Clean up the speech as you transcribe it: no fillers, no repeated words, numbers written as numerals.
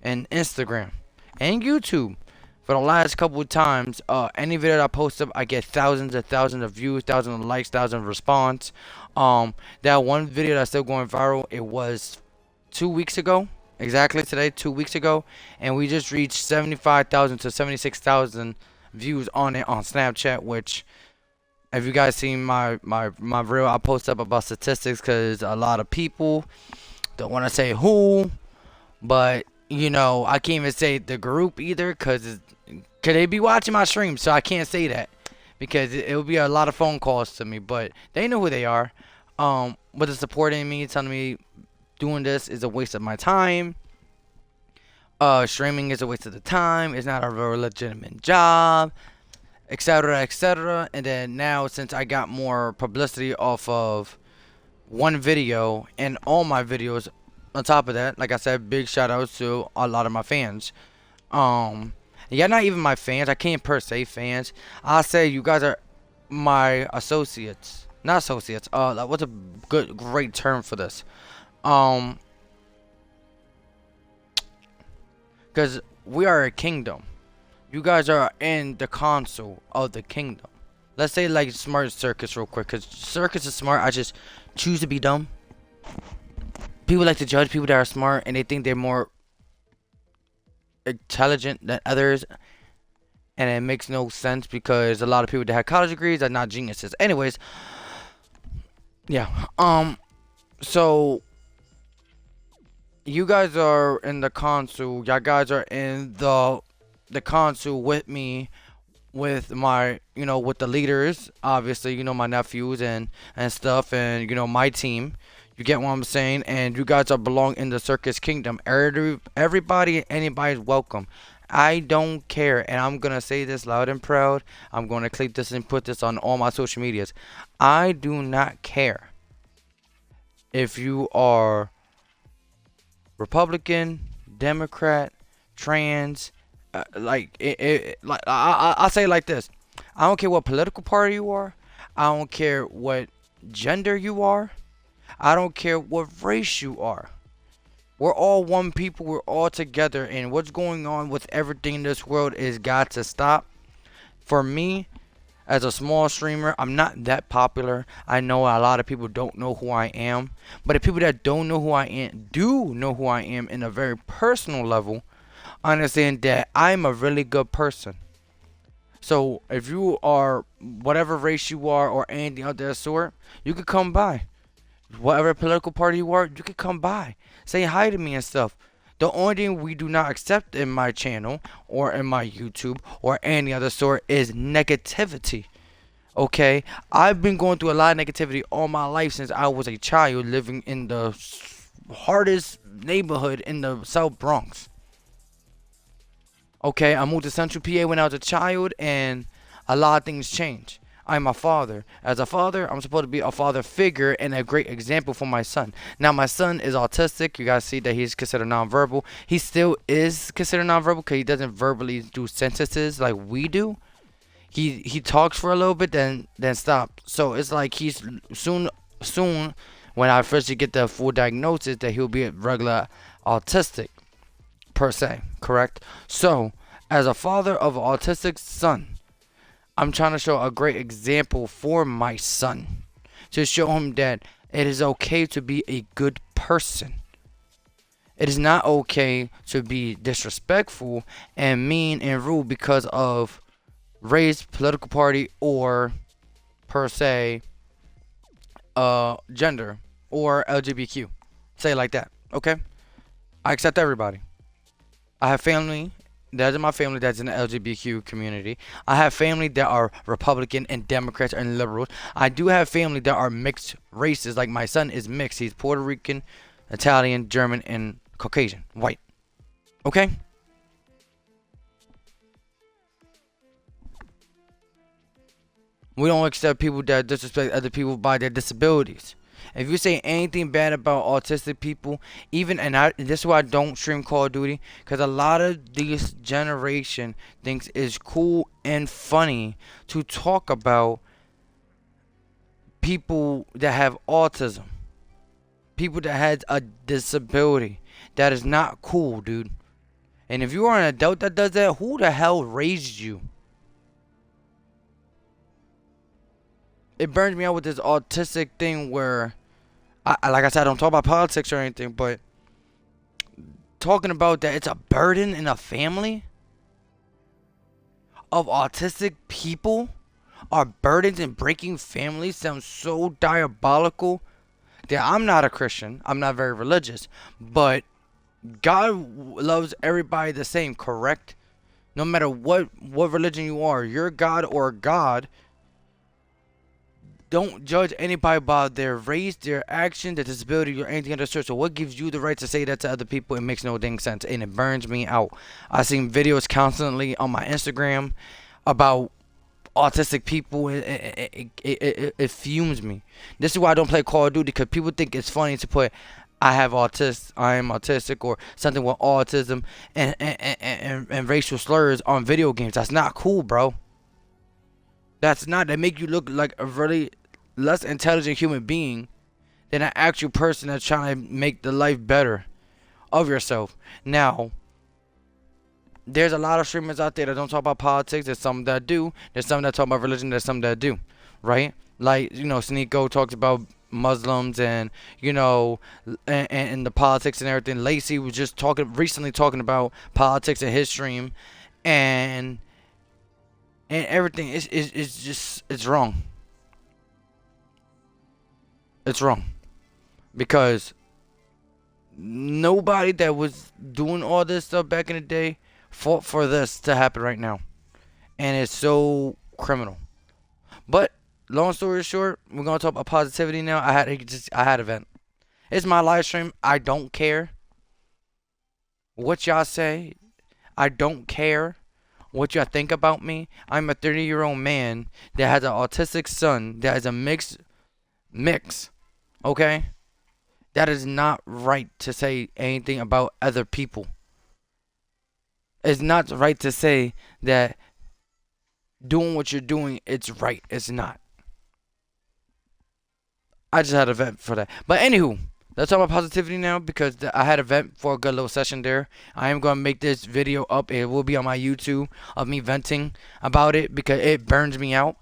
and Instagram and YouTube. For the last couple of times, any video that I post up, I get thousands and thousands of views, thousands of likes, thousands of response. That one video that's still going viral, it was 2 weeks ago, exactly today, 2 weeks ago, and we just reached 75,000 to 76,000 views on it on Snapchat. Which, if you guys seen my reel, I post up about statistics because a lot of people don't want to say who, but I can't even say the group either because they be watching my stream, so I can't say that because it would be a lot of phone calls to me. But they know who they are. But they're supporting me, telling me doing this is a waste of my time. Streaming is a waste of the time. It's not a real legitimate job, etc., etc. And then now, since I got more publicity off of one video and all my videos, on top of that, like I said, big shout outs to a lot of my fans. Yeah, not even my fans. I can't per se fans. I say you guys are my associates, not associates. Like, what's a great term for this? Um, because we are a kingdom. You guys are in the console of the kingdom. Let's say like smart Circus real quick, cause Circus is smart. I just choose to be dumb. People like to judge people that are smart, and they think they're more intelligent than others, and it makes no sense because a lot of people that have college degrees are not geniuses. Anyways, yeah. So you guys are in the console. Y'all guys are in the console with me, with my, with the leaders, obviously, my nephews and stuff, and my team. You get what I'm saying? And you guys are belong in the Circus Kingdom. Everybody, anybody's welcome. I don't care, and I'm gonna say this loud and proud. I'm gonna clip this and put this on all my social medias. I do not care if you are Republican, Democrat, trans. I say it like this. I don't care what political party you are. I don't care what gender you are. I don't care what race you are. We're all one people. We're all together. And what's going on with everything in this world is got to stop. For me, as a small streamer, I'm not that popular. I know a lot of people don't know who I am. But the people that don't know who I am do know who I am in a very personal level. Understand that I'm a really good person. So if you are whatever race you are or anything of that sort, you could come by. Whatever political party you are, you could come by. Say hi to me and stuff. The only thing we do not accept in my channel or in my YouTube or any other sort is negativity. Okay? I've been going through a lot of negativity all my life since I was a child living in the hardest neighborhood in the South Bronx. Okay, I moved to Central PA when I was a child, and a lot of things changed. I'm a father. As a father, I'm supposed to be a father figure and a great example for my son. Now, my son is autistic. You guys see that he's considered nonverbal. He still is considered nonverbal because he doesn't verbally do sentences like we do. He talks for a little bit, then stop. So it's like he's soon when I first get the full diagnosis that he'll be a regular autistic per se, correct? So, as a father of an autistic son, I'm trying to show a great example for my son to show him that it is okay to be a good person. It is not okay to be disrespectful and mean and rude because of race, political party, or per se gender or LGBTQ. Say it like that, okay? I accept everybody. I have family that's in my family that's in the LGBTQ community. I have family that are Republican and Democrats and liberals. I do have family that are mixed races. Like my son is mixed. He's Puerto Rican, Italian, German, and Caucasian, white. Okay? We don't accept people that disrespect other people by their disabilities. If you say anything bad about autistic people, even this is why I don't stream Call of Duty, because a lot of this generation thinks it's cool and funny to talk about people that have autism, people that has a disability. That is not cool, dude. And if you are an adult that does that, who the hell raised you? It burns me out with this autistic thing where, like I said, I don't talk about politics or anything, but talking about that it's a burden in a family of autistic people are burdens and breaking families sounds so diabolical that I'm not a Christian. I'm not very religious, but God loves everybody the same, correct? No matter what religion you are, your God or God, don't judge anybody by their race, their action, their disability, or anything of the sort. So what gives you the right to say that to other people? It makes no dang sense, and it burns me out. I seen videos constantly on my Instagram about autistic people. It fumes me. This is why I don't play Call of Duty, because people think it's funny to put I am autistic, or something with autism and racial slurs on video games. That's not cool, bro. That's not. That make you look like a really less intelligent human being than an actual person that's trying to make the life better of yourself. Now, there's a lot of streamers out there that don't talk about politics. There's some that do. There's some that talk about religion. There's some that do, right? Like, Sneeko talks about Muslims and and the politics and everything. Lacey was just recently talking about politics in his stream, and everything is just, it's wrong. It's wrong because nobody that was doing all this stuff back in the day fought for this to happen right now, and it's so criminal. But long story short, we're gonna talk about positivity now. I had a vent. It's my live stream. I don't care what y'all say. I don't care what y'all think about me. I'm a 30-year-old man that has an autistic son that is a mix. Okay? That is not right to say anything about other people. It's not right to say that doing what you're doing, it's right. It's not. I just had a vent for that. But anywho, let's talk about positivity now, because I had a vent for a good little session there. I am going to make this video up. It will be on my YouTube of me venting about it because it burns me out.